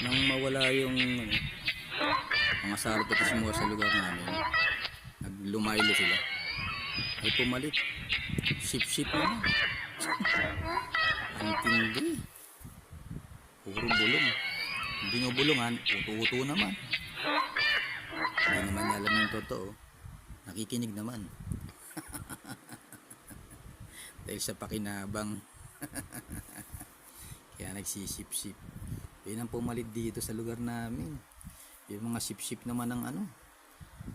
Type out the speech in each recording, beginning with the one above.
Nang mawala yung mga sarot at ismuha sa lugar namin, naglumaylo sila. Ay pumalit. Sip-sip naman. Ang tindi. Puro bulong. Binubulungan, uto-uto naman. Hindi naman niya alam yung totoo. Nakikinig naman. Dahil sa pakinabang. Kaya nagsisip-sip. Yun ang pumalit dito sa lugar namin. Yung mga sip-sip naman ng ano,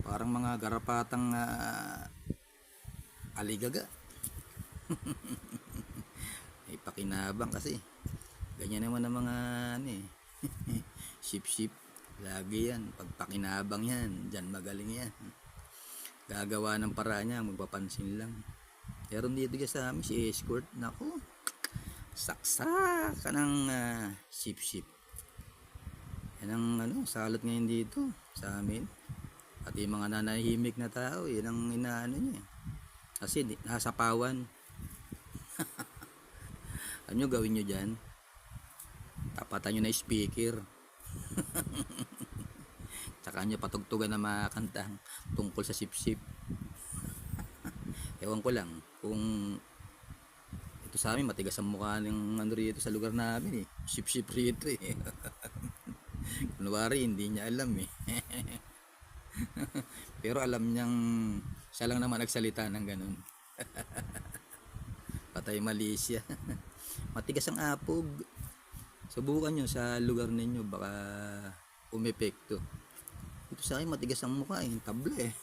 parang mga garapatang aligaga. May pakinabang kasi. Ganyan naman ang mga ano eh. Sip-sip. Lagi yan. Pag pakinabang yan, dyan magaling yan. Gagawa ng paraan niya, magpapansin lang. Pero dito sa amin, si Escort, naku, saksak ka ng sip-sip. Yan ang ano, salot ngayon dito sa amin. At yung mga nanahimik na tao, yun ang inaano niya. Kasi nasa pawan. Ano nyo gawin nyo dyan? Tapatan nyo na speaker. Tsaka nyo patugtugan na mga kantang tungkol sa sip-sip. Ewan ko lang kung ito sa amin matigas ang mukha ng ano rito sa lugar namin eh. Sip-sip rito eh. Kunwari hindi niya alam eh. Pero alam niyang siya lang naman nagsalita ng ganun. Patay mali siya. Matigas ang apog. Subukan nyo sa lugar ninyo, baka umepekto. Ito sa akin matigas ang mukha eh, tabla eh.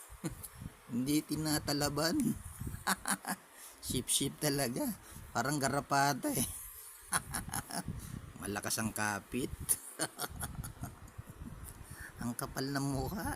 Hindi tinatalaban. Sip-sip talaga. Parang garapata eh. Malakas ang kapit. Ang kapal ng mukha.